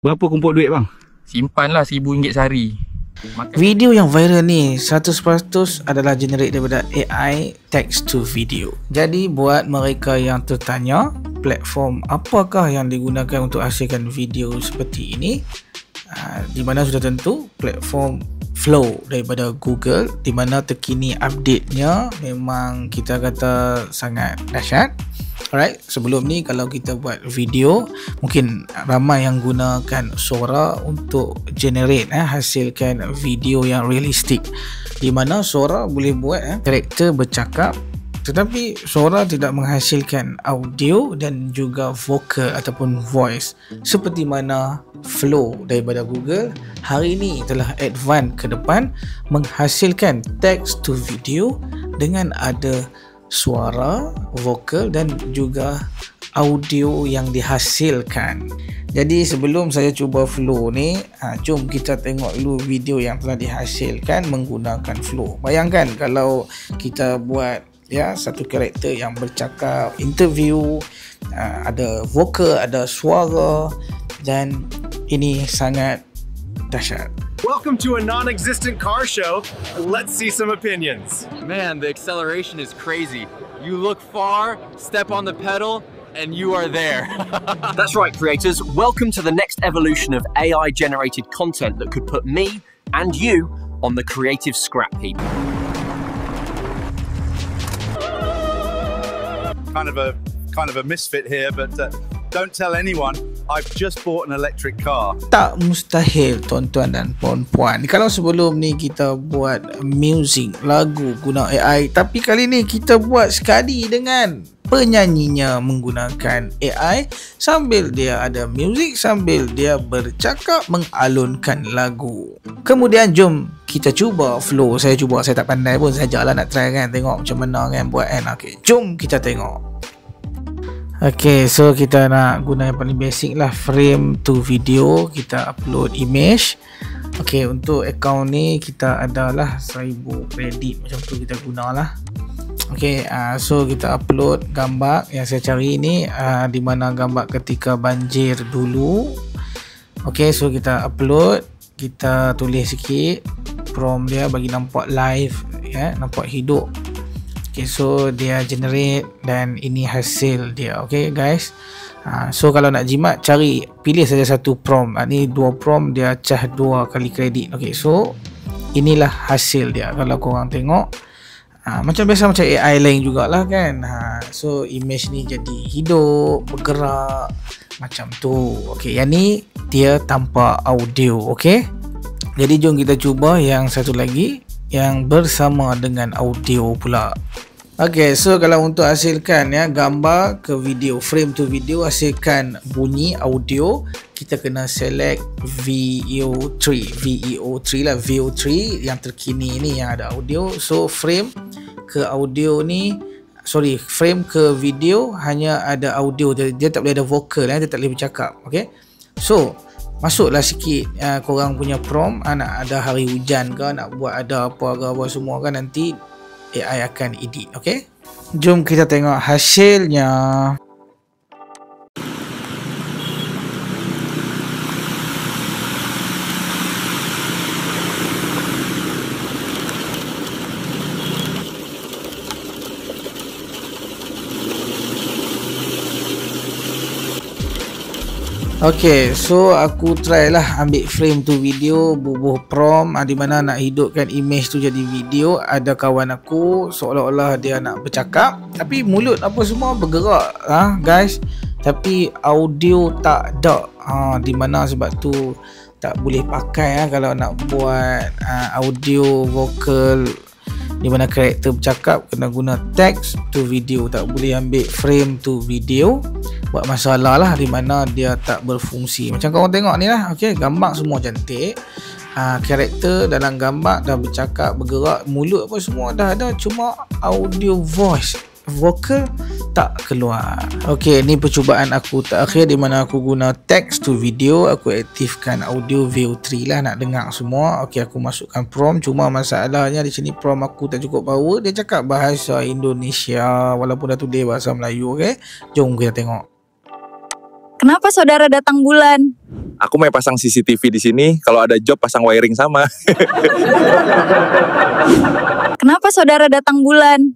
Berapa kumpul duit bang? Simpanlah RM1,000 sehari. Video yang viral ni 100% adalah generate daripada AI text to video. Jadi buat mereka yang tertanya platform apakah yang digunakan untuk hasilkan video seperti ini, di mana sudah tentu platform Flow daripada Google, di mana terkini update-nya memang kita kata sangat dahsyat. Alright, sebelum ni kalau kita buat video, mungkin ramai yang gunakan suara untuk generate hasilkan video yang realistik, di mana suara boleh buat karakter bercakap, tetapi suara tidak menghasilkan audio dan juga vokal ataupun voice seperti mana Flow daripada Google hari ini telah advance ke depan menghasilkan text to video dengan ada suara, vokal dan juga audio yang dihasilkan. Jadi sebelum saya cuba Flow ni, jom kita tengok dulu video yang telah dihasilkan menggunakan Flow. Bayangkan kalau kita buat satu karakter yang bercakap, interview, ada vokal, ada suara, dan ini sangat dahsyat. Welcome to a non-existent car show. Let's see some opinions. Man, the acceleration is crazy. You look far, step on the pedal, and you are there. That's right, creators. Welcome to the next evolution of AI-generated content that could put me and you on the creative scrap heap. Kind of a misfit here, but don't tell anyone. I've just bought an electric car. Tak mustahil tuan-tuan dan puan-puan. Kalau sebelum ni kita buat music, lagu guna AI, tapi kali ni kita buat sekali dengan penyanyinya menggunakan AI sambil dia ada music, sambil dia bercakap mengalunkan lagu. Kemudian jom kita cuba Flow. Saya tak pandai pun, sajalah nak try kan, tengok macam mana kan buat kan. Okay, jom kita tengok. Okay, so kita nak guna yang paling basic lah, frame to video. Kita upload image. Okay, untuk account ni kita adalah 1000 kredit macam tu kita gunalah. Okay, so kita upload gambar yang saya cari ni, di mana gambar ketika banjir dulu. Okay, so kita upload, kita tulis sikit prompt dia bagi nampak live, nampak hidup. Okay, so dia generate dan ini hasil dia. Okay guys, so kalau nak jimat, pilih saja satu prompt. Ni 2 prompt, dia cah 2 kali kredit. Okay, so inilah hasil dia. Kalau korang tengok, macam biasa macam AI lain jugalah kan. So image ni jadi hidup, bergerak macam tu. Okay, yang ni dia tanpa audio. Okay, jadi jom kita cuba yang satu lagi yang bersama dengan audio pula. Okay, so kalau untuk hasilkan gambar ke video, frame to video, hasilkan bunyi audio, kita kena select VEO3 lah, VEO3 yang terkini ni yang ada audio. So frame ke audio ni, frame ke video hanya ada audio, dia tak boleh ada vokal, dia tak boleh bercakap. Okay, so masuklah sikit korang punya prompt, nak ada hari hujan ke, nak buat ada apa semua kan, nanti AI akan edit. Okay, jom kita tengok hasilnya. Okay, so aku try lah ambil frame tu video, bubuh prompt, di mana nak hidupkan image tu jadi video. Ada kawan aku seolah-olah dia nak bercakap, tapi mulut apa semua bergerak guys, tapi audio tak ada. Di mana sebab tu tak boleh pakai kalau nak buat audio vokal, di mana karakter bercakap kena guna text to video, tak boleh ambil frame to video. Buat masalah lah, di mana dia tak berfungsi. Macam korang tengok ni lah. Okay, gambar semua cantik, karakter dalam gambar dah bercakap, bergerak, mulut apa semua dah ada, cuma audio voice, vokal tak keluar. Okay, ni percubaan aku terakhir di mana aku guna text to video. Aku aktifkan audio VEO3 lah, nak dengar semua. Okay, aku masukkan prompt, cuma masalahnya di sini prompt aku tak cukup power. Dia cakap bahasa Indonesia walaupun dah tulis bahasa Melayu. Okay, jom kita tengok. Kenapa saudara datang bulan? Aku mau pasang CCTV di sini, kalau ada job pasang wiring sama. Kenapa saudara datang bulan?